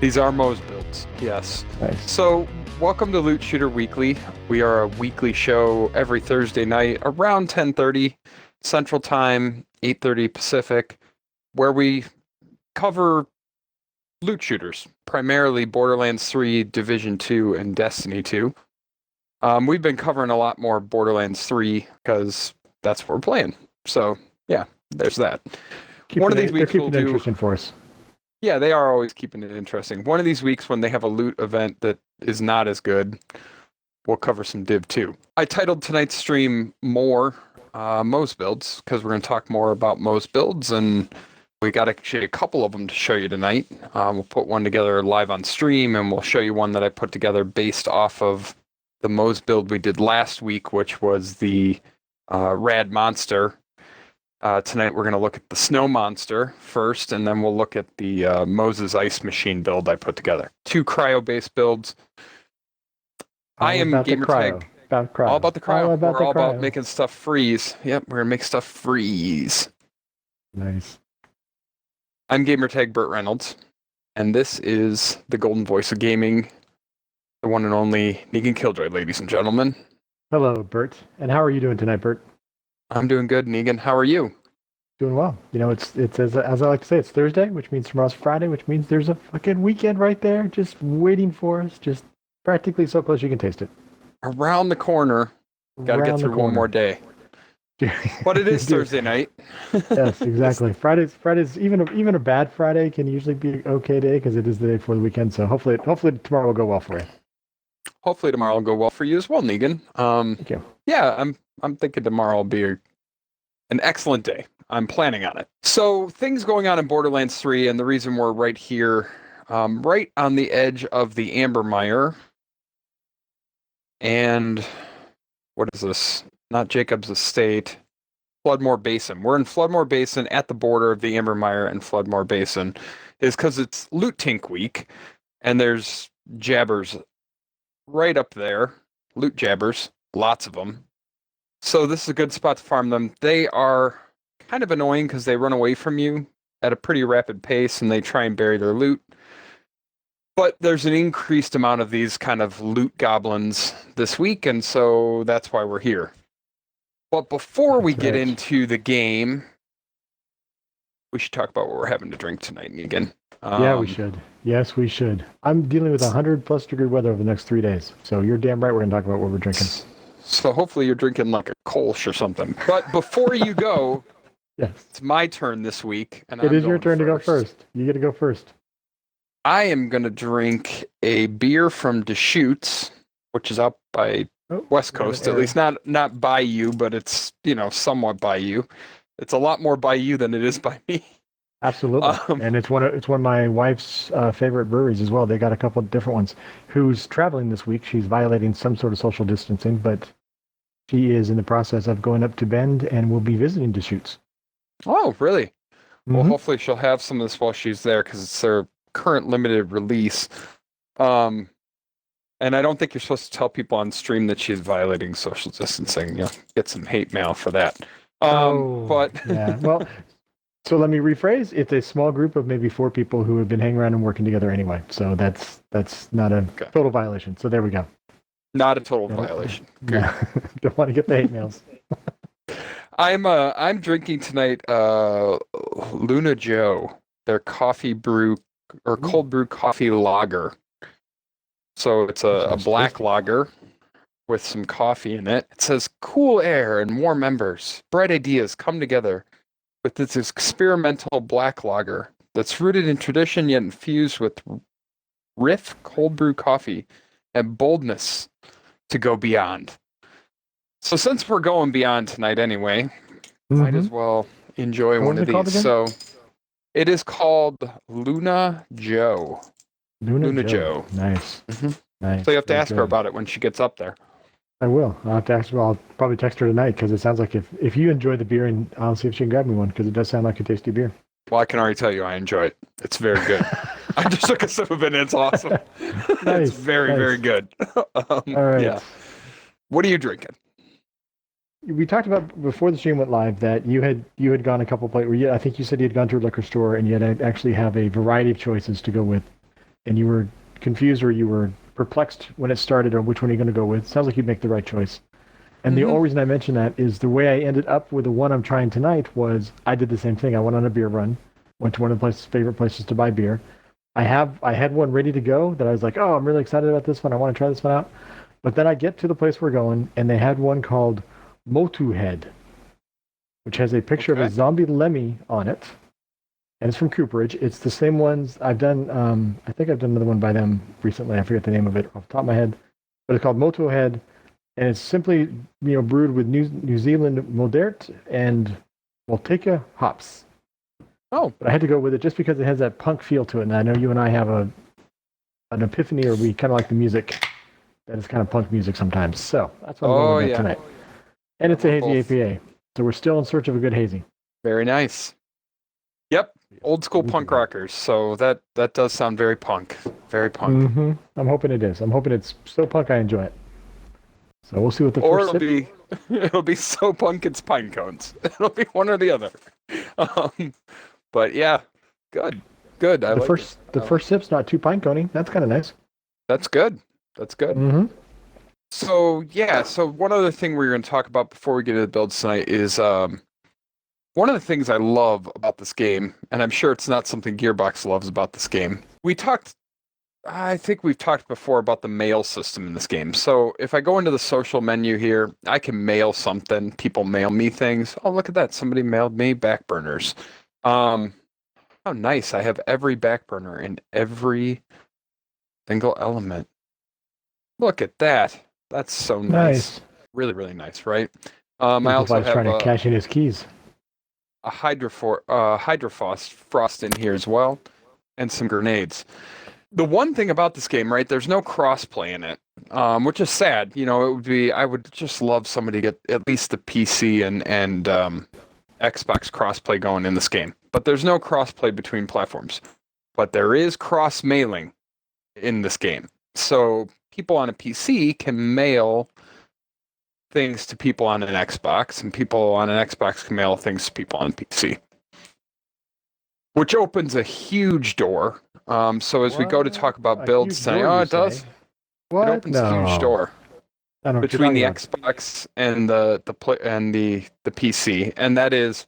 These are Moze builds, yes. Nice. So, welcome to Loot Shooter Weekly. We are a weekly show every Thursday night around 10:30 Central Time, 8:30 Pacific, where we cover loot shooters, primarily Borderlands 3, Division 2, and Destiny 2. We've been covering a lot more Borderlands 3 because that's what we're playing. So, yeah, there's that. One of these weeks we'll do interesting for us. Yeah, they are always keeping it interesting. One of these weeks when they have a loot event that is not as good, we'll cover some Div 2. I titled tonight's stream Moar, Moze builds, because we're going to talk more about Moze builds, and we got actually a couple of them to show you tonight. We'll put one together live on stream, and we'll show you one that I put together based off of the Moze build we did last week, which was the Rad Monster. Tonight we're going to look at the Snow Monster first, and then we'll look at the Moze's Ice Machine build I put together. 2 cryo-based builds. I am Gamertag. All about the cryo. We're all about making stuff freeze. Yep, we're going to make stuff freeze. Nice. I'm Gamertag Burt Reynolds, and this is the golden voice of gaming, the one and only Negan Killjoy, ladies and gentlemen. Hello, Burt. And how are you doing tonight, Burt? I'm doing good, Negan. How are you? Doing well. You know, it's as I like to say, it's Thursday, which means tomorrow's Friday, which means there's a fucking weekend right there just waiting for us, just practically so close you can taste it. Around the corner. Got to get through one more day. But it is Thursday night. Yes, exactly. Fridays, even a bad Friday can usually be an okay day because it is the day before the weekend. So hopefully tomorrow will go well for you. Hopefully tomorrow will go well for you as well, Negan. Thank you. Yeah, I'm thinking tomorrow will be an excellent day. I'm planning on it. So things going on in Borderlands 3, and the reason we're right here, right on the edge of the Ambermire, and what is this? Not Jacob's Estate, Floodmore Basin. We're in Floodmore Basin at the border of the Ambermire and Floodmore Basin, is because it's Loot Tink Week, and there's jabbers right up there, loot jabbers, lots of them. So this is a good spot to farm them. They are kind of annoying because they run away from you at a pretty rapid pace and they try and bury their loot. But there's an increased amount of these kind of loot goblins this week, and so that's why we're here. But before we get into the game, we should talk about what we're having to drink tonight, Negan. Yeah, we should. Yes, we should. I'm dealing with 100+ degree weather over the next 3 days, so you're damn right we're going to talk about what we're drinking. So hopefully you're drinking like a Kolsch or something. But before you go, yes, it's my turn this week. And it is your turn to go first. You get to go first. I am going to drink a beer from Deschutes, which is up by West Coast, at least not by you, but it's, somewhat by you. It's a lot more by you than it is by me. Absolutely, and it's one of my wife's favorite breweries as well. They got a couple of different ones. Who's traveling this week? She's violating some sort of social distancing, but she is in the process of going up to Bend and will be visiting Deschutes. Oh, really? Mm-hmm. Well, hopefully she'll have some of this while she's there because it's their current limited release. And I don't think you're supposed to tell people on stream that she's violating social distancing. You'll get some hate mail for that. But yeah, well. So let me rephrase. It's a small group of maybe 4 people who have been hanging around and working together anyway. So that's not a total violation. So there we go. Not a total violation. Good. No, don't want to get the hate mails. I'm drinking tonight Luna Joe, their coffee brew or cold brew coffee lager. So it's a black lager with some coffee in it. It says cool air and warm embers. Bright ideas come together with this experimental black lager that's rooted in tradition yet infused with riff cold brew coffee and boldness to go beyond. So since we're going beyond tonight anyway, might as well enjoy one of these. So it is called Luna Joe. Luna Joe. Nice. Mm-hmm. Nice. So you have to ask her about it when she gets up there. I will. I'll have to ask her. I'll probably text her tonight because it sounds like if you enjoy the beer, and I'll see if she can grab me one because it does sound like a tasty beer. Well, I can already tell you I enjoy it. It's very good. I just took a sip of it and it's awesome. Nice, it's very good. All right. Yeah. What are you drinking? We talked about before the stream went live that you had gone a couple places. I think you said you had gone to a liquor store and you had actually have a variety of choices to go with and you were confused or you were perplexed when it started on which one you're going to go with, sounds like you'd make the right choice. And the only reason I mention that is the way I ended up with the one I'm trying tonight was I did the same thing. I went on a beer run, went to one of the favorite places to buy beer. I had one ready to go that I was like, oh, I'm really excited about this one. I want to try this one out. But then I get to the place we're going, and they had one called Motu Head, which has a picture of a zombie Lemmy on it, and it's from Cooperage. It's the same ones I've done. I think I've done another one by them recently. I forget the name of it off the top of my head, but it's called Motu Head. And it's simply, brewed with New Zealand Modert and Malteca hops. Oh, but I had to go with it just because it has that punk feel to it. And I know you and I have an epiphany, or we kind of like the music that is kind of punk music sometimes. So that's what I'm going with tonight. And it's a hazy APA, so we're still in search of a good hazy. Very nice. Yep, old school punk rockers. So that does sound very punk. Very punk. Mm-hmm. I'm hoping it is. I'm hoping it's so punk I enjoy it. So we'll see what the first it'll be so punk it's pine cones. It'll be one or the other. But yeah, good. The first sip's not too pine coney. That's kind of nice. That's good. Mm-hmm. So one other thing we're going to talk about before we get into the builds tonight is one of the things I love about this game, and I'm sure it's not something Gearbox loves about this game. I think we've talked before about the mail system in this game. So if I go into the social menu here, I can mail something. People mail me things. Oh, look at that. Somebody mailed me back burners. How nice. I have every back burner in every single element. Look at that. That's so nice. Really, really nice, right? I also have trying to cash in his keys. A Hydrofrost in here as well, and some grenades. The one thing about this game, right, there's no crossplay in it, which is sad. I would just love somebody to get at least the PC and Xbox crossplay going in this game. But there's no crossplay between platforms. But there is cross-mailing in this game. So people on a PC can mail things to people on an Xbox, and people on an Xbox can mail things to people on PC. Which opens a huge door. So as we go to talk about builds tonight, it does. What? It opens a huge door between the Xbox and the PC, and that is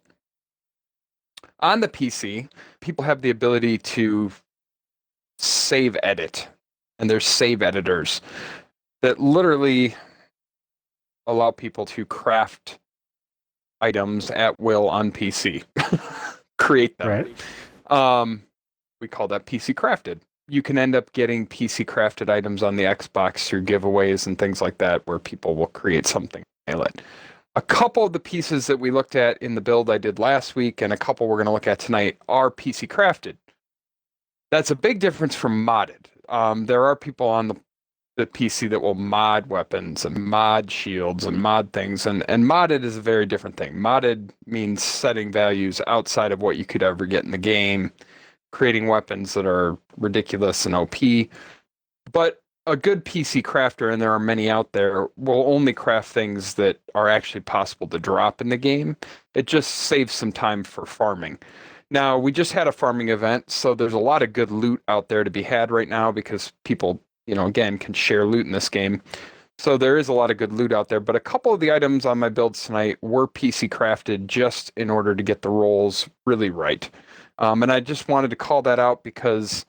on the PC, people have the ability to save edit, and there's save editors that literally allow people to craft items at will on PC, create them. Right. We call that PC crafted. You can end up getting PC crafted items on the Xbox through giveaways and things like that, where people will create something and mail it. A couple of the pieces that we looked at in the build I did last week, and a couple we're going to look at tonight, are PC crafted. That's a big difference from modded. There are people on the PC that will mod weapons and mod shields and mod things, and modded is a very different thing. Modded means setting values outside of what you could ever get in the game, creating weapons that are ridiculous and OP. But a good PC crafter, and there are many out there, will only craft things that are actually possible to drop in the game. It just saves some time for farming. Now, we just had a farming event, so there's a lot of good loot out there to be had right now because people, again, can share loot in this game. So there is a lot of good loot out there, but a couple of the items on my builds tonight were PC crafted just in order to get the rolls really right. And I just wanted to call that out because,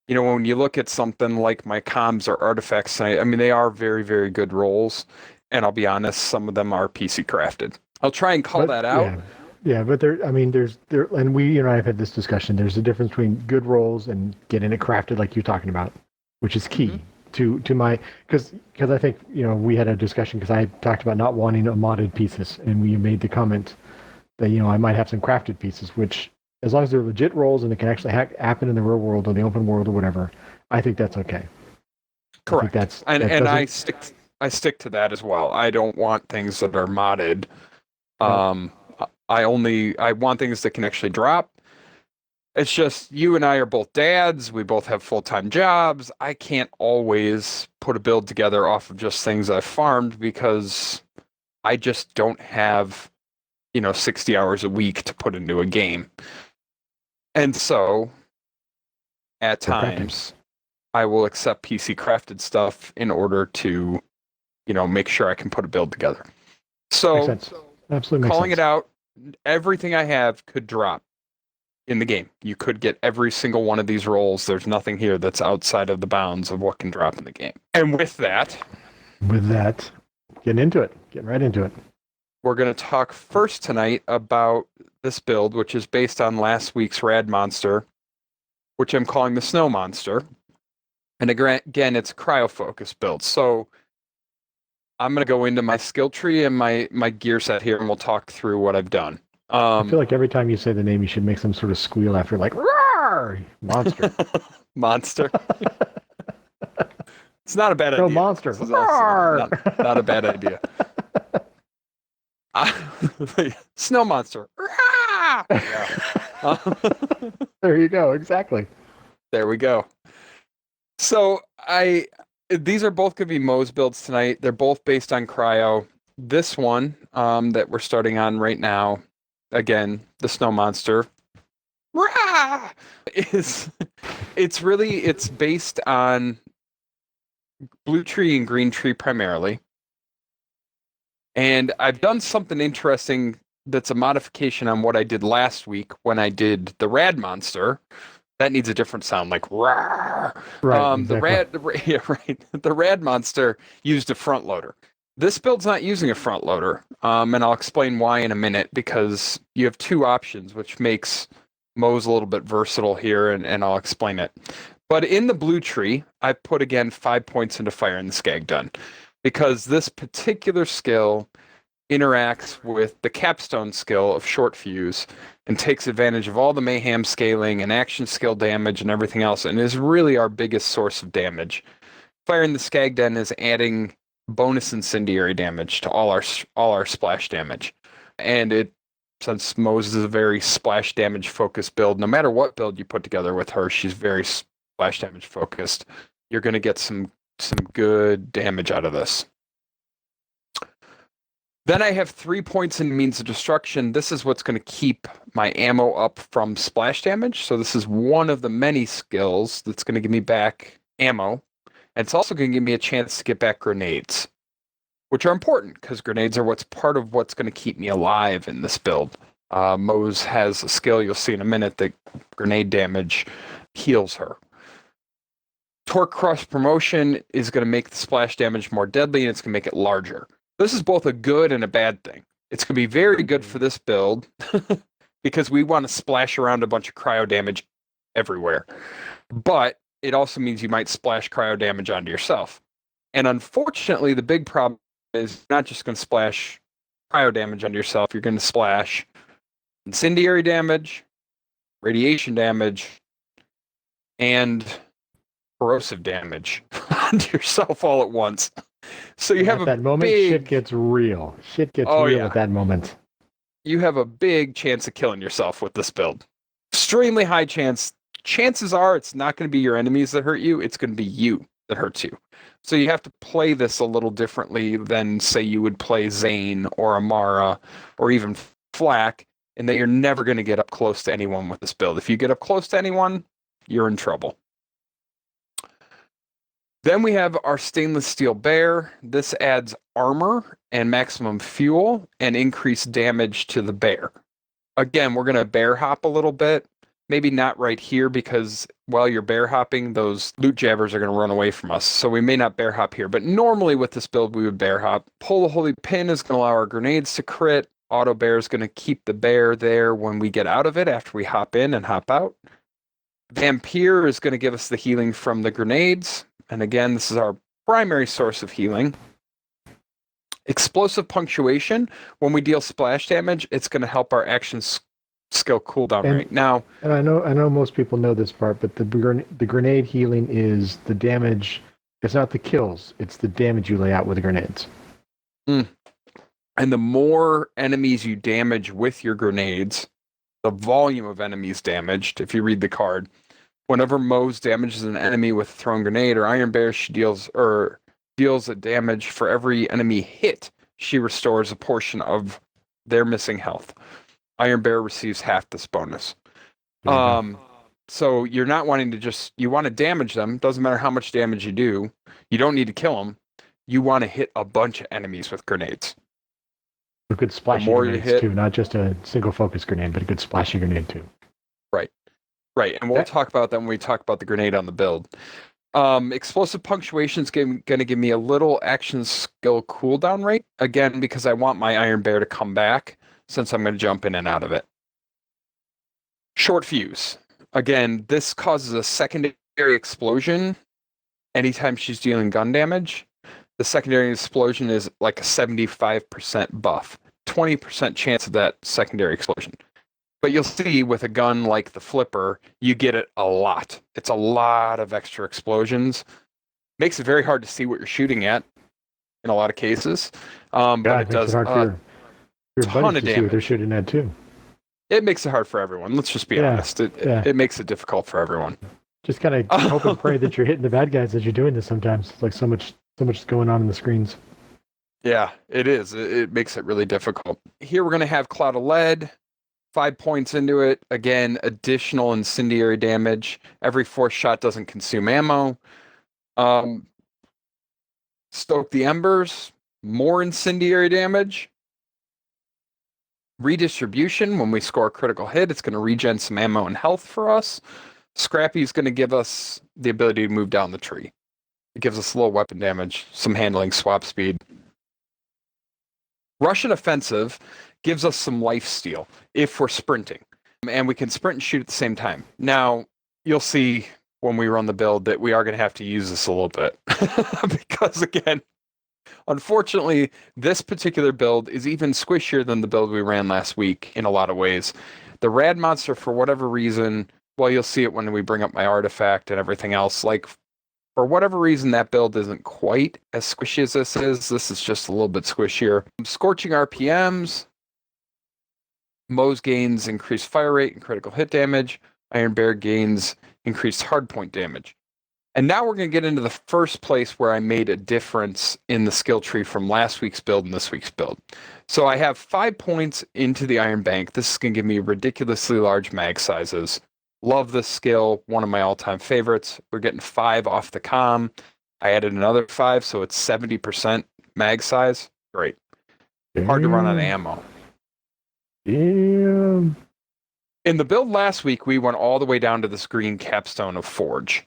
when you look at something like my comms or artifacts tonight, they are very, very good rolls. And I'll be honest, some of them are PC crafted. I'll try and call that out. Yeah, but there's and we, you and I have had this discussion. There's a difference between good rolls and getting it crafted like you're talking about, which is key to my, because I think, we had a discussion because I talked about not wanting a modded pieces, and we made the comment that, I might have some crafted pieces, which, as long as they're legit rolls and it can actually happen in the real world or the open world or whatever, I think that's okay. Correct. I stick to that as well. I don't want things that are modded. I want things that can actually drop. It's just, you and I are both dads. We both have full-time jobs. I can't always put a build together off of just things I've farmed because I just don't have, 60 hours a week to put into a game. And so, at times, I will accept PC crafted stuff in order to, make sure I can put a build together. So, Makes sense. Absolutely makes calling sense. it out, everything I have could drop in the game. You could get every single one of these rolls. There's nothing here that's outside of the bounds of what can drop in the game. And with that, Getting right into it. we're going to talk first tonight about this build, which is based on last week's Rad Monster, which I'm calling the Snow Monster. And again, it's a cryo-focused build. So I'm going to go into my skill tree and my gear set here, and we'll talk through what I've done. I feel like every time you say the name, you should make some sort of squeal after, like, roar! Monster. Monster. It's not a bad idea. No, monster. This is also not a bad idea. Snow monster. Yeah. There you go. Exactly. There we go. So these are both going to be Moze builds tonight. They're both based on cryo. This one that we're starting on right now, again, the Snow Monster, it's based on blue tree and green tree primarily. And I've done something interesting that's a modification on what I did last week when I did the Rad Monster. That needs a different sound, like rawr. Right. Exactly. The Rad Monster used a front loader. This build's not using a front loader, and I'll explain why in a minute, because you have two options, which makes Moze a little bit versatile here, and I'll explain it. But in the blue tree, I put, again, 5 points into Fire in the Skagdon, because this particular skill interacts with the capstone skill of Short Fuse and takes advantage of all the mayhem scaling and action skill damage and everything else, and is really our biggest source of damage. Fire in the Skagdon is adding bonus incendiary damage to all our splash damage. And since Moze is a very splash damage focused build, no matter what build you put together with her, she's very splash damage focused. You're going to get some good damage out of this. Then I have 3 points in Means of Destruction. This is what's going to keep my ammo up from splash damage. So this is one of the many skills that's going to give me back ammo. And it's also going to give me a chance to get back grenades, which are important because grenades are part of what's going to keep me alive in this build. Moze has a skill you'll see in a minute that grenade damage heals her. Torque Crush Promotion is going to make the splash damage more deadly, and it's going to make it larger. This is both a good and a bad thing. It's going to be very good for this build because we want to splash around a bunch of cryo damage everywhere. But it also means you might splash cryo damage onto yourself. And unfortunately, the big problem is you're not just going to splash cryo damage onto yourself. You're going to splash incendiary damage, radiation damage, and corrosive damage onto yourself all at once. So you have at that moment, shit gets real. Shit gets real at that moment. You have a big chance of killing yourself with this build. Extremely high chance. Chances are it's not going to be your enemies that hurt you. It's going to be you that hurts you. So you have to play this a little differently than, say, you would play Zane or Amara or even Flak, in that you're never going to get up close to anyone with this build. If you get up close to anyone, you're in trouble. Then we have our Stainless Steel Bear. This adds armor and maximum fuel and increased damage to the bear. Again, we're going to bear hop a little bit. Maybe not right here because while you're bear hopping, those loot jabbers are going to run away from us. So we may not bear hop here. But normally with this build, we would bear hop. Pull the Holy Pin is going to allow our grenades to crit. Auto Bear is going to keep the bear there when we get out of it after we hop in and hop out. Vampire is going to give us the healing from the grenades. And again, this is our primary source of healing. Explosive Punctuation, when we deal splash damage, it's going to help our action skill cooldown rate. Now, and I know most people know this part, but the grenade healing is the damage. It's not the kills; it's the damage you lay out with the grenades. And the more enemies you damage with your grenades, the volume of enemies damaged. If you read the card, whenever Moze damages an enemy with a thrown grenade or Iron Bear, she deals a damage for every enemy hit. She restores a portion of their missing health. Iron Bear receives half this bonus. So you're not wanting to just, you want to damage them. Doesn't matter how much damage you do. You don't need to kill them. You want to hit a bunch of enemies with grenades. A good splashy more you grenades hit- too, not just a single focus grenade, but a good splashy grenade too. Right. And we'll talk about that when we talk about the grenade on the build. Explosive punctuation is going to give me a little action skill cooldown rate, again, because I want my Iron Bear to come back, since I'm going to jump in and out of it. Short fuse. Again, this causes a secondary explosion anytime she's dealing gun damage. The secondary explosion is like a 75% buff, 20% chance of that secondary explosion. But you'll see with a gun like the Flipper, you get it a lot. It's a lot of extra explosions. Makes it very hard to see what you're shooting at in a lot of cases. But it does hard for your ton buddies of to see what damage. they're shooting at too. It makes it hard for everyone. Let's just be honest. It makes it difficult for everyone. Just kind of hope and pray that you're hitting the bad guys as you're doing this sometimes. It's like so much is going on in the screens. Yeah, it is. It makes it really difficult. Here we're going to have Cloud of Lead. 5 points into it. Again, additional incendiary damage. Every 4th shot doesn't consume ammo. Stoke the Embers. More incendiary damage. Redistribution. When we score a critical hit, it's going to regen some ammo and health for us. Scrappy is going to give us the ability to move down the tree. It gives us a little weapon damage, some handling, swap speed. Russian Offensive gives us some life steal if we're sprinting. And we can sprint and shoot at the same time. Now, you'll see when we run the build that we are going to have to use this a little bit. Because, again, unfortunately, this particular build is even squishier than the build we ran last week in a lot of ways. The Rad Monster, for whatever reason, well, you'll see it when we bring up my artifact and everything else. Like, for whatever reason, that build isn't quite as squishy as this is. This is just a little bit squishier. Scorching RPMs. Moze gains increased fire rate and critical hit damage. Iron Bear gains increased hardpoint damage. And now we're going to get into the first place where I made a difference in the skill tree from last week's build and this week's build. So I have 5 points into the Iron Bank. This is going to give me ridiculously large mag sizes. Love this skill, one of my all-time favorites. We're getting 5 off the comm. I added another 5, so it's 70% mag size. Great. Hard to run out of ammo. Damn. In the build last week, we went all the way down to this green capstone of Forge.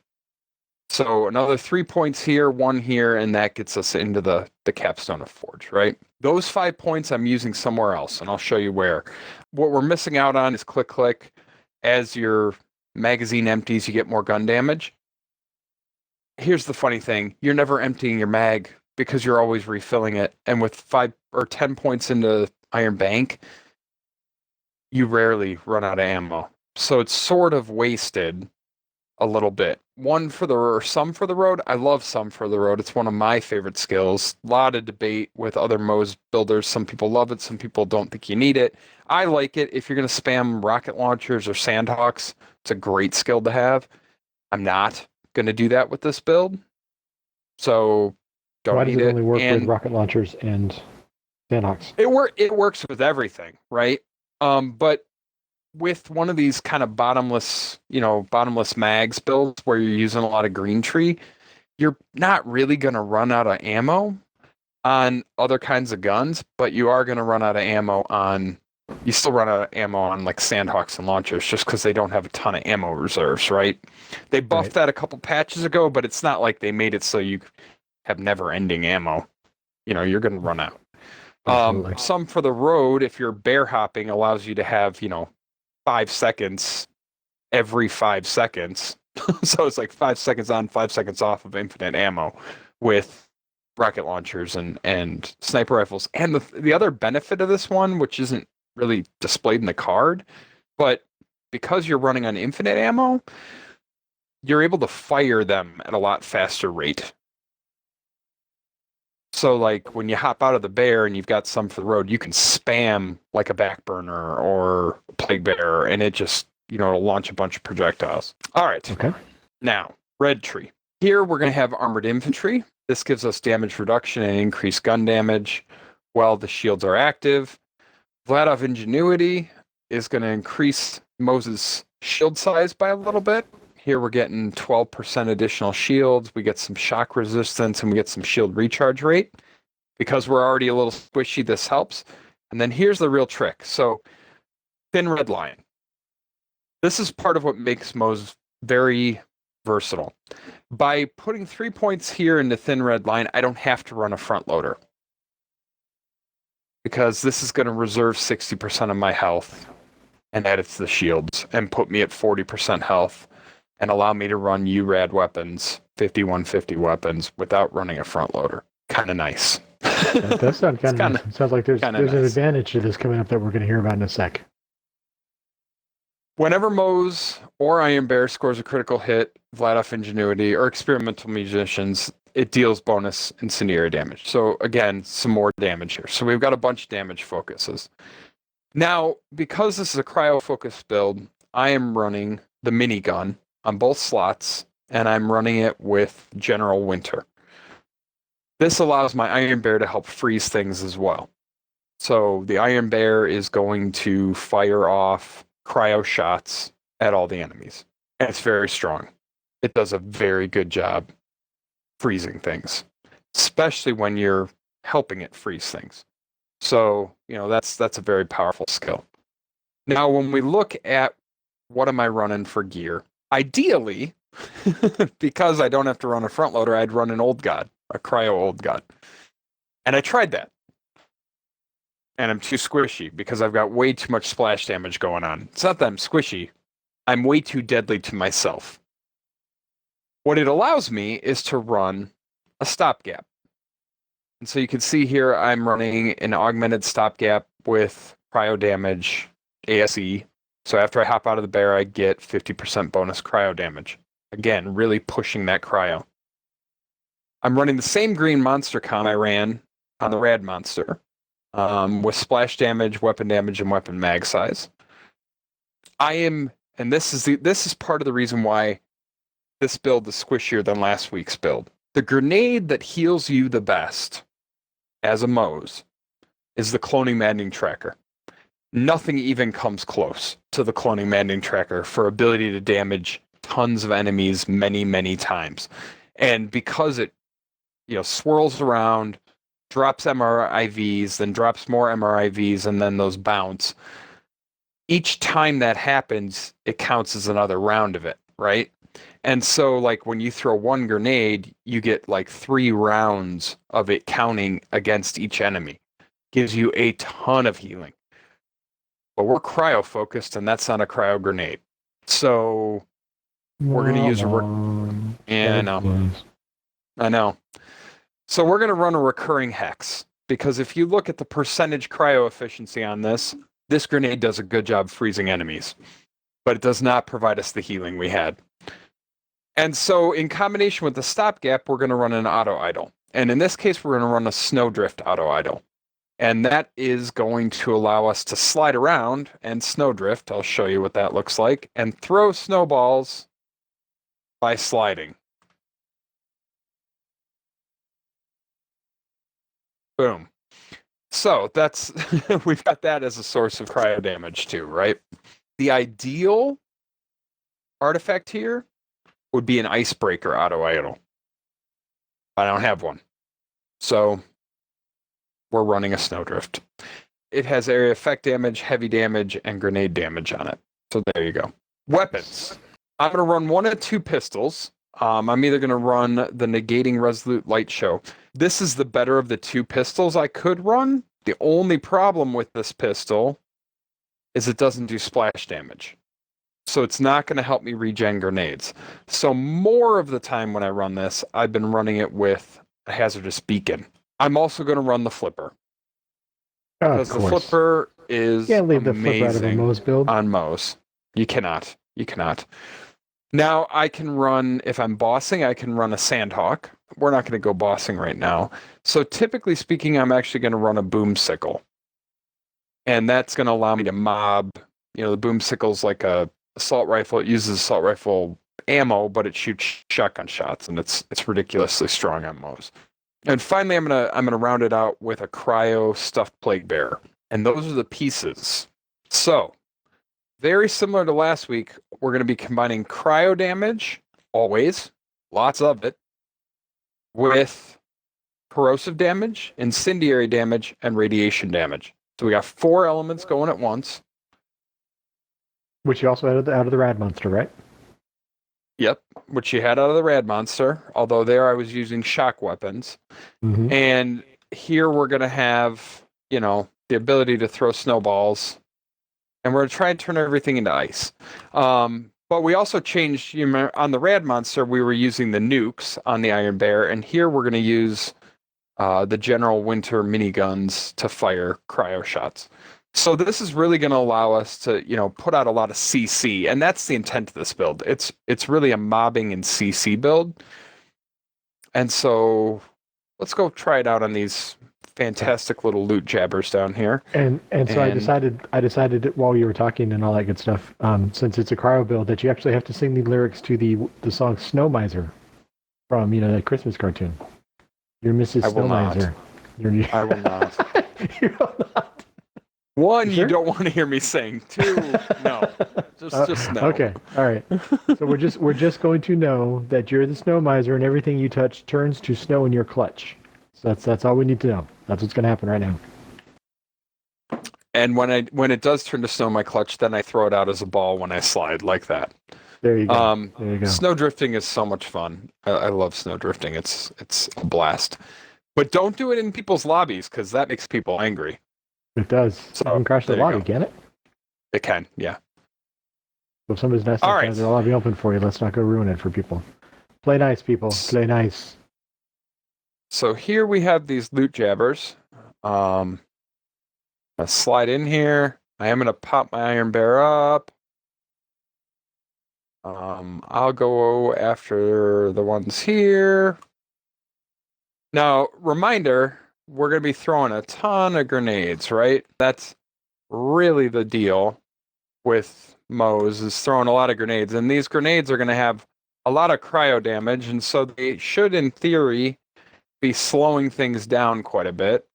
So another 3 points here, 1 here, and that gets us into the capstone of Forge, right? Those 5 points I'm using somewhere else, and I'll show you where. What we're missing out on is click. As your magazine empties, you get more gun damage. Here's the funny thing. You're never emptying your mag because you're always refilling it. And with 5 or 10 points into Iron Bank, you rarely run out of ammo. So it's sort of wasted a little bit. Some for the road. I love some for the road. It's one of my favorite skills. A lot of debate with other Moze builders. Some people love it. Some people don't think you need it. I like it. If you're going to spam rocket launchers or sandhawks, it's a great skill to have. I'm not going to do that with this build. So don't Why need does it it. only work with rocket launchers and sandhawks? It works with everything, right? But with one of these kind of bottomless mags builds where you're using a lot of green tree, you're not really going to run out of ammo on other kinds of guns, but you are going to run out of ammo on, you still run out of ammo on like sandhawks and launchers just because they don't have a ton of ammo reserves, right? They buffed that a couple patches ago, but it's not like they made it so you have never-ending ammo. You're going to run out. Some for the road, if you're bear hopping, allows you to have, 5 seconds every 5 seconds. So it's like 5 seconds on, 5 seconds off of infinite ammo with rocket launchers and sniper rifles. And the other benefit of this one, which isn't really displayed in the card, but because you're running on infinite ammo, you're able to fire them at a lot faster rate. So like when you hop out of the bear and you've got some for the road, you can spam like a back burner or a plague bear and it just, it'll launch a bunch of projectiles. All right. Okay. Now, red tree. Here we're going to have armored infantry. This gives us damage reduction and increased gun damage while the shields are active. Vladov Ingenuity is going to increase Moze's shield size by a little bit. Here we're getting 12% additional shields. We get some shock resistance and we get some shield recharge rate. Because we're already a little squishy, this helps. And then here's the real trick. So thin red line. This is part of what makes Moze very versatile. By putting 3 points here into thin red line, I don't have to run a front loader. Because this is going to reserve 60% of my health and add it to the shields and put me at 40% health and allow me to run URAD weapons, 5150 weapons, without running a front loader. Kind of nice. That does sound kind of nice. It sounds like there's nice. An advantage to this coming up that we're going to hear about in a sec. Whenever Moze or Iron Bear scores a critical hit, Vladoff Ingenuity, or Experimental Musicians, it deals bonus incendiary damage. So again, some more damage here. So we've got a bunch of damage focuses. Now, because this is a cryo-focused build, I am running the minigun on both slots, and I'm running it with General Winter. This allows my Iron Bear to help freeze things as well. So the Iron Bear is going to fire off cryo shots at all the enemies. And it's very strong. It does a very good job freezing things, especially when you're helping it freeze things. So, that's a very powerful skill. Now, when we look at what am I running for gear, ideally, because I don't have to run a front loader, I'd run an old god, a cryo old god. And I tried that. And I'm too squishy because I've got way too much splash damage going on. It's not that I'm squishy. I'm way too deadly to myself. What it allows me is to run a stopgap. And so you can see here I'm running an augmented stopgap with cryo damage, ASE. So after I hop out of the bear, I get 50% bonus cryo damage. Again, really pushing that cryo. I'm running the same green monster con I ran on the Rad Monster. With splash damage, weapon damage, and weapon mag size. And this is part of the reason why this build is squishier than last week's build. The grenade that heals you the best as a Moze is the Cloning Maddening Tracker. Nothing even comes close to the Cloning Maddening Tracker for ability to damage tons of enemies many, many times. And because it swirls around, drops MRIVs, then drops more MRIVs, and then those bounce. Each time that happens, it counts as another round of it, right? And so, like, when you throw one grenade, you get, 3 rounds of it counting against each enemy. Gives you a ton of healing. But we're cryo-focused, and that's not a cryo grenade. So, we're going to use I know. So we're going to run a recurring hex, because if you look at the percentage cryo efficiency on this grenade does a good job freezing enemies, but it does not provide us the healing we had. And so in combination with the stopgap, we're going to run an auto idle. And in this case, we're going to run a snowdrift auto idle. And that is going to allow us to slide around and snowdrift. I'll show you what that looks like, and throw snowballs by sliding. Boom. So that's we've got that as a source of cryo damage too, right? The ideal artifact here would be an icebreaker auto idle. I don't have one. So we're running a snowdrift. It has area effect damage, heavy damage, and grenade damage on it. So there you go. Weapons. I'm going to run 1 of 2 pistols. I'm either going to run the Negating Resolute Light Show. This is the better of the 2 pistols I could run. The only problem with this pistol is it doesn't do splash damage. So it's not going to help me regen grenades. So more of the time when I run this, I've been running it with a hazardous beacon. I'm also going to run the flipper. Because the flipper is can't leave the flipper out of a Moze build. On Moze. You cannot. You cannot. Now, I can run, if I'm bossing, I can run a Sandhawk. We're not going to go bossing right now. So typically speaking, I'm actually going to run a boomsicle. And that's going to allow me to mob. The boomsicle's like a assault rifle. It uses assault rifle ammo, but it shoots shotgun shots, and it's ridiculously strong on Moze. And finally, I'm gonna round it out with a cryo stuffed plague bear. And those are the pieces. So very similar to last week, we're going to be combining cryo damage, always, lots of it, with corrosive damage, incendiary damage, and radiation damage. So we got 4 elements going at once. Which you also had out of the Rad Monster, right? Yep, which you had out of the Rad Monster, although there I was using shock weapons. Mm-hmm. And here we're going to have, the ability to throw snowballs. And we're going to try and turn everything into ice. But we also changed, on the Rad Monster, we were using the nukes on the Iron Bear. And here we're going to use the General Winter miniguns to fire cryo shots. So this is really going to allow us to, put out a lot of CC, and that's the intent of this build. It's really a mobbing and CC build. And so let's go try it out on these fantastic little loot jabbers down here. And so I decided while you were talking and all that good stuff, since it's a cryo build, that you actually have to sing the lyrics to the song Snow Miser from, the Christmas cartoon. You're Mrs. Snow Miser. I will not. You will not. One, you don't want to hear me sing. 2, no. Just no. Okay, all right. So we're just going to know that you're the Snow Miser, and everything you touch turns to snow in your clutch. So that's all we need to know. That's what's going to happen right now. And when it does turn to snow in my clutch, then I throw it out as a ball when I slide like that. There you go. There you go. Snow drifting is so much fun. I love snow drifting. It's a blast. But don't do it in people's lobbies because that makes people angry. It does. So you can crash the lobby, can it? It can, yeah. So if somebody's nice and has their lobby open for you, let's not go ruin it for people. Play nice, people. Play nice. So here we have these loot jabbers. I'll slide in here. I am going to pop my Iron Bear up. I'll go after the ones here. Now, reminder, we're going to be throwing a ton of grenades, right? That's really the deal with Moze, is throwing a lot of grenades. And these grenades are going to have a lot of cryo damage, and so they should, in theory, be slowing things down quite a bit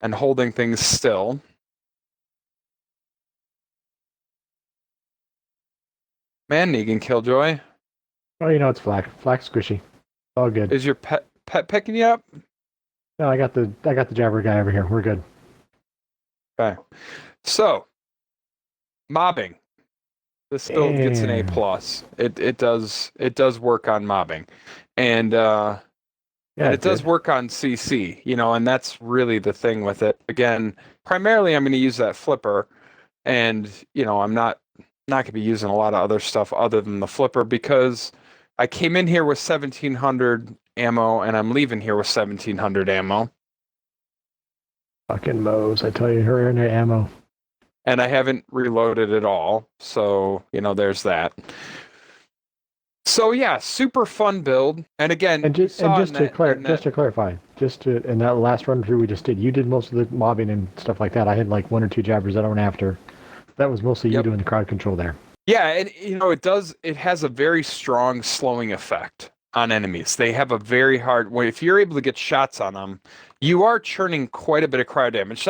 and holding things still. Man, Negan Killjoy. Oh, it's Flak. Flak's squishy. All good. Is your pet picking you up? No, I got the jabber guy over here. We're good. Okay. So, mobbing. This build gets an A+. It does work on mobbing. And it does work on CC, and that's really the thing with it. Again, primarily I'm going to use that flipper, and I'm not going to be using a lot of other stuff other than the flipper because I came in here with 1700 ammo and I'm leaving here with 1700 ammo. Fucking Moze, I tell you, her and her ammo. And I haven't reloaded at all, so there's that. So yeah, super fun build. And again, just to clarify, in that last run through we just did, you did most of the mobbing and stuff like that. I had like 1 or 2 jabbers that I went after. That was mostly you doing the crowd control there. Yeah, and it has a very strong slowing effect on enemies. They have a very hard way. If you're able to get shots on them, you are churning quite a bit of cryo damage.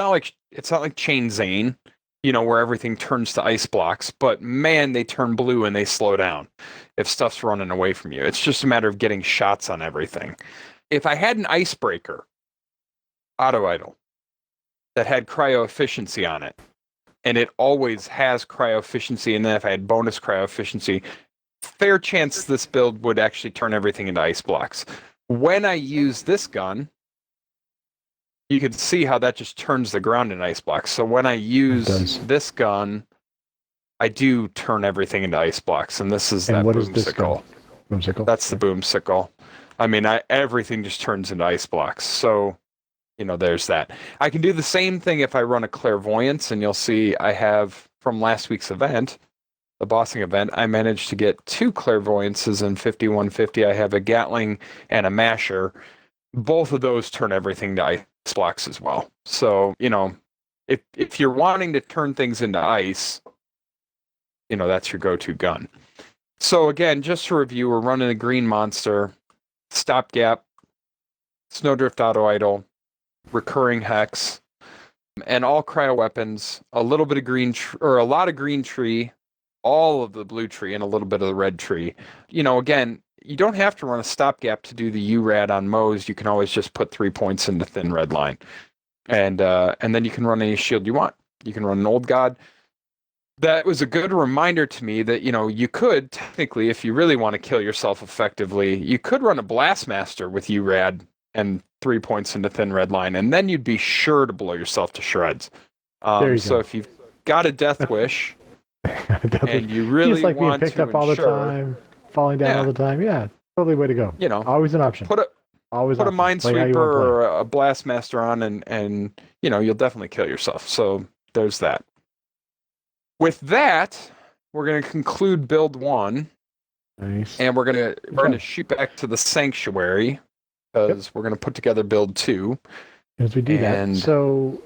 It's not like Chain Zane, where everything turns to ice blocks, but man, they turn blue and they slow down if stuff's running away from you. It's just a matter of getting shots on everything. If I had an icebreaker auto idle that had cryo efficiency on it, and it always has cryo efficiency, and then if I had bonus cryo efficiency, fair chance this build would actually turn everything into ice blocks. When I use this gun, you can see how that just turns the ground into ice blocks. So when I use this gun, I do turn everything into ice blocks, and this is that boomsicle. Boomsicle? That's the boomsicle. I mean, everything just turns into ice blocks. So, there's that. I can do the same thing if I run a clairvoyance, and you'll see I have, from last week's event, the bossing event, I managed to get 2 clairvoyances in 5150. I have a Gatling and a Masher. Both of those turn everything to ice blocks as well. So, if you're wanting to turn things into ice, that's your go-to gun. So again, just to review, we're running a green monster, stopgap, snowdrift auto idle, recurring hex, and all cryo weapons, a little bit of or a lot of green tree, all of the blue tree, and a little bit of the red tree. Again, you don't have to run a stopgap to do the URAD on Moze. You can always just put 3 points in the thin red line, and then you can run any shield you want. You can run an old god. That was a good reminder to me that you could technically, if you really want to kill yourself effectively, you could run a Blastmaster with URAD and 3 points in the thin red line, and then you'd be sure to blow yourself to shreds. So if you've got a death wish and you really like want being picked to up all the time, falling down all the time, totally way to go. Always an option. Put a Minesweeper or a Blastmaster on, and you'll definitely kill yourself. So there's that. With that, we're going to conclude build 1. Nice. And we're gonna shoot back to the sanctuary because we're gonna put together build 2. As we do that, so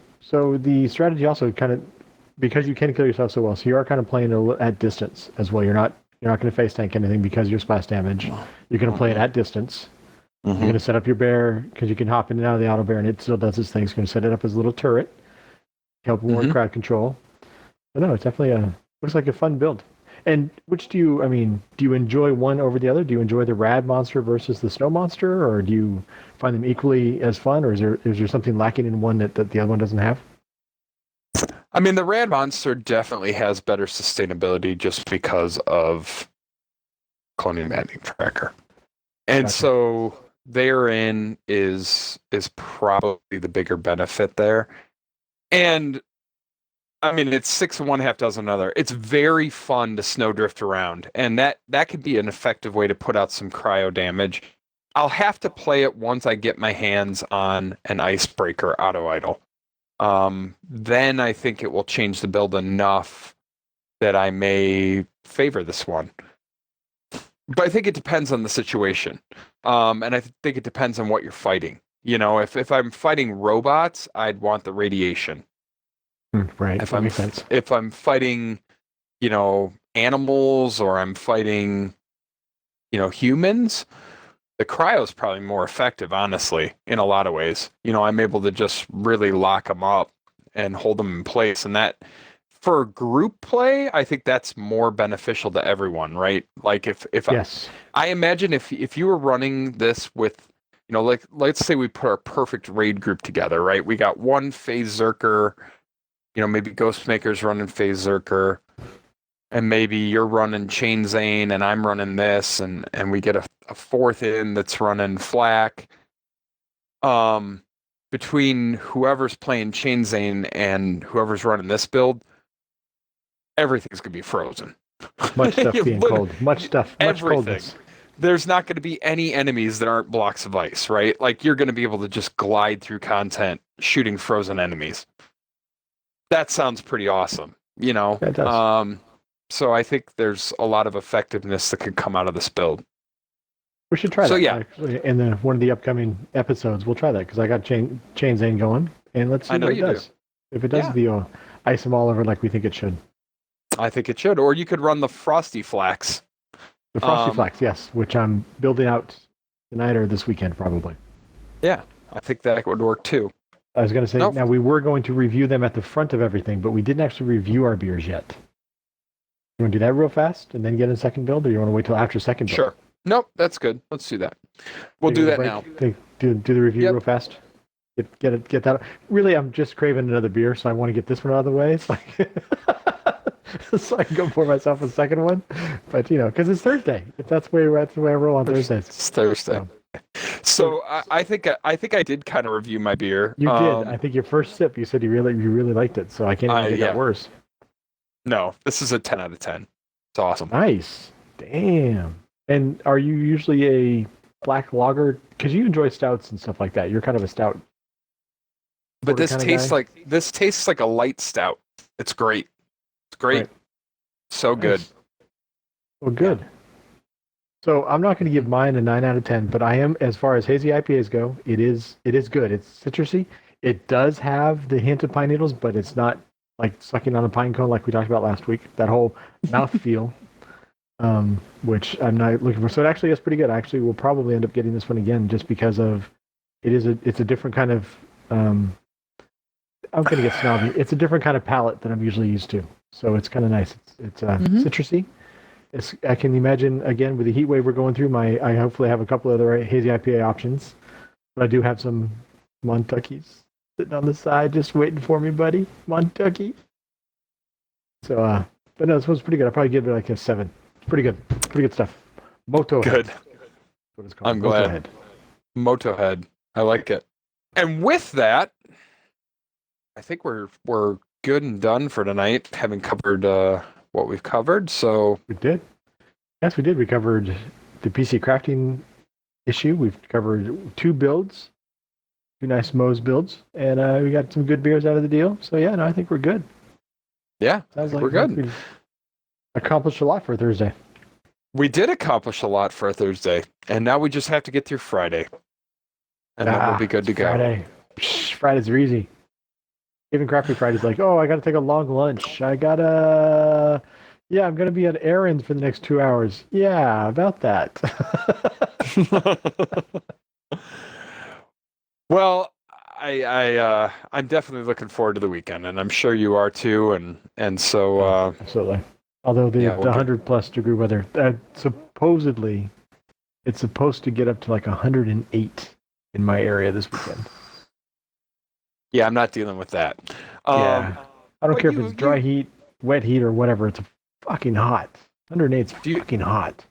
the strategy also kind of, because you can kill yourself so well, so you are kind of playing at distance as well. You're not going to face tank anything because of your splash damage. You're going to play it at distance. You're going to set up your bear because you can hop in and out of the auto bear, and it still does its thing. It's going to set it up as a little turret, help more crowd control. But no, it's definitely looks like a fun build. And which do you enjoy one over the other? Do you enjoy the rad monster versus the snow monster, or do you find them equally as fun, or is there something lacking in one that the other one doesn't have? I mean, the rad monster definitely has better sustainability just because of cloning maddening tracker, and so therein is probably the bigger benefit there. And I mean, it's 6 of one, half dozen another. It's very fun to snowdrift around, and that could be an effective way to put out some cryo damage. I'll have to play it once I get my hands on an icebreaker auto idol. Then I think it will change the build enough that I may favor this one. But I think it depends on the situation, and I think it depends on what you're fighting. If I'm fighting robots, I'd want the radiation. Right. If I'm fighting, animals, or I'm fighting, humans, the cryo is probably more effective, honestly, in a lot of ways. I'm able to just really lock them up and hold them in place. And that, for group play, I think that's more beneficial to everyone, right? Like I imagine if you were running this with, like, let's say we put our perfect raid group together, right? We got one Phase Zerker, maybe Ghostmaker's running Phase Zerker, and maybe you're running Chain Zane and I'm running this, and we get a fourth in that's running Flak. Between whoever's playing Chain Zane and whoever's running this build, everything's going to be frozen. Much stuff being cold. Much coldness. There's not going to be any enemies that aren't blocks of ice, right? Like, you're going to be able to just glide through content shooting frozen enemies. That sounds pretty awesome, It does. So I think there's a lot of effectiveness that could come out of this build. We should try that. Actually, in one of the upcoming episodes, we'll try that because I got Chain Zane going, and let's see what it does. If it does, ice them all over like we think it should. I think it should. Or you could run the Frosty Flax. The Frosty Flax, yes, which I'm building out tonight or this weekend probably. Yeah, I think that would work too. I was going to say, Now we were going to review them at the front of everything, but we didn't actually review our beers yet. You want to do that real fast and then get a second build, or you want to wait till after second build? Sure. Nope, that's good. Let's do that. We'll do that now. Do the review real fast. Get that. Really, I'm just craving another beer, so I want to get this one out of the way. It's like so I can go pour myself a second one. But because it's Thursday. If that's the way I roll on Thursdays. It's Thursday. So I think I did kind of review my beer. You did. I think your first sip, you said you really liked it. So I can't even make that worse. No, this is a 10 out of 10. It's awesome. Nice. Damn. And are you usually a black lager? Because you enjoy stouts and stuff like that. You're kind of a stout. But this tastes like a light stout. It's great. It's great. Right. So good. Well, good. Yeah. So I'm not going to give mine a 9 out of 10, but I am, as far as hazy IPAs go, it is good. It's citrusy. It does have the hint of pine needles, but it's not like sucking on a pine cone like we talked about last week. That whole mouthfeel, which I'm not looking for. So it actually is pretty good. I actually will probably end up getting this one again just because of it's a different kind of I'm gonna get snobby. It's a different kind of palate than I'm usually used to, so it's kind of nice. It's citrusy. I can imagine again with the heat wave we're going through. I hopefully have a couple other hazy IPA options, but I do have some Montuckies sitting on the side just waiting for me, buddy. Montucky. So, but no, this one's pretty good. I'll probably give it like a 7. It's pretty good. Pretty good stuff. Moto Good. Head. What it's called. I'm glad. Moto Head. Moto Head. I like it. And with that, I think we're good and done for tonight, having covered what we've covered. So We did. Yes, we did. We covered the PC crafting issue. We've covered 2 builds, 2 nice Moze builds, and we got some good beers out of the deal. So yeah, no, I think we're good. yeah, Sounds like we're good. we've accomplished a lot for Thursday. We did accomplish a lot for a Thursday, and now we just have to get through Friday, and then we'll be good to go. Friday. Psh, Fridays are easy. Even Crafty Friday's like, oh, I got to take a long lunch. I'm going to be on errands for the next 2 hours. Yeah, about that. Well, I'm definitely looking forward to the weekend, and I'm sure you are too. And so absolutely. Although the 100+ degree weather, supposedly, it's supposed to get up to like 108 in my area this weekend. Yeah, I'm not dealing with that. Yeah, I don't care if it's dry heat, wet heat, or whatever. It's fucking hot. 108 is fucking hot.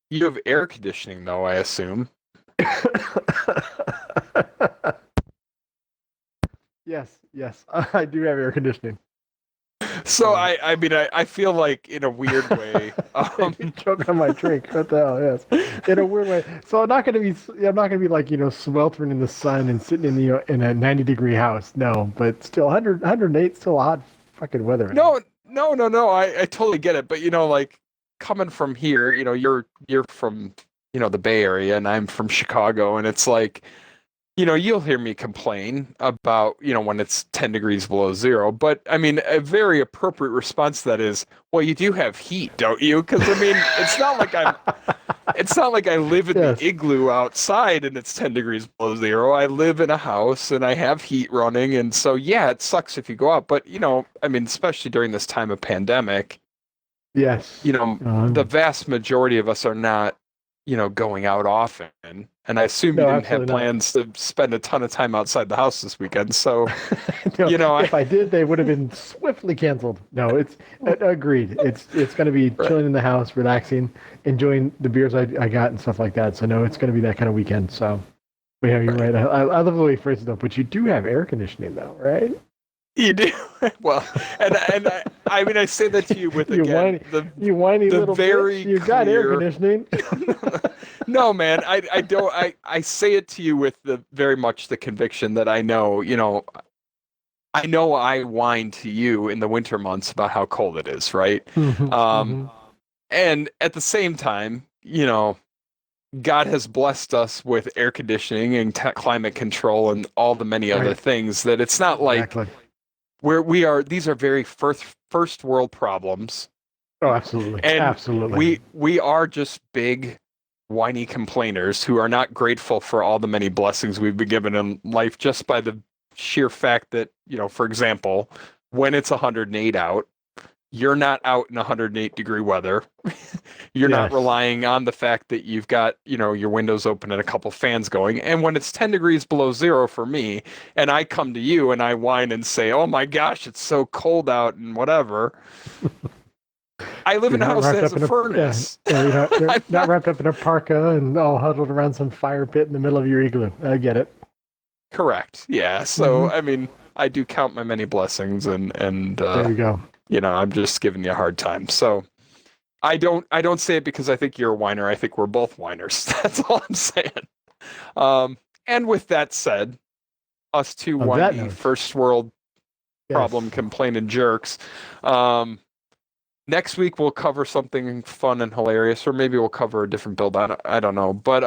You have air conditioning, though, I assume. Yes, I do have air conditioning. So I mean, I feel like in a weird way. Choking on my drink. What the hell? Yes, in a weird way. So I'm not gonna be like sweltering in the sun and sitting in in a 90-degree house. No, but still 108 still hot fucking weather. No. I totally get it, but like coming from here, you're from the Bay Area, and I'm from Chicago, and it's like. You'll hear me complain about, when it's 10 degrees below zero. But, I mean, a very appropriate response to that is, well, you do have heat, don't you? Because, I mean, it's not like I live in the igloo outside and it's 10 degrees below zero. I live in a house and I have heat running. And so, yeah, it sucks if you go out. But, I mean, especially during this time of pandemic, yes, the vast majority of us are not, going out often. And I assume you didn't have plans to spend a ton of time outside the house this weekend. So, if I did, they would have been swiftly canceled. No, it's agreed. It's going to be chilling in the house, relaxing, enjoying the beers I got and stuff like that. So, no, it's going to be that kind of weekend. So, yeah, you're right. I love the way you phrase it, though. But you do have air conditioning, though, right? You do. Well, and I mean, I say that to you with, again, you whiny little very bitch. You got air conditioning. No, man, I don't. I say it to you with very much the conviction that I know I whine to you in the winter months about how cold it is, right? And at the same time, God has blessed us with air conditioning and climate control and all the many other things that it's not like these are very first world problems. Oh, absolutely. And absolutely. We are just big whiny complainers who are not grateful for all the many blessings we've been given in life just by the sheer fact that, for example, when it's 108 out, you're not out in 108 degree weather. You're not relying on the fact that you've got, your windows open and a couple fans going. And when it's 10 degrees below zero for me, and I come to you and I whine and say, oh my gosh, it's so cold out and whatever. I live in a house that has a furnace. You're not wrapped up in a parka and all huddled around some fire pit in the middle of your igloo. I get it. Correct. Yeah. So, I mean, I do count my many blessings and there you go. I'm just giving you a hard time. So I don't say it because I think you're a whiner. I think we're both whiners. That's all I'm saying. And with that said, us two whiny first world problem complaining jerks. Next week we'll cover something fun and hilarious, or maybe we'll cover a different build. I don't know. But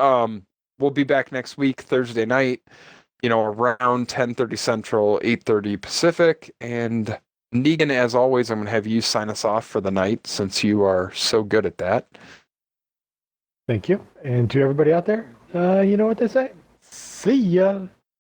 we'll be back next week, Thursday night, around 10:30 Central, 8:30 Pacific. And Negan, as always, I'm going to have you sign us off for the night since you are so good at that. Thank you. And to everybody out there, you know what they say. See ya.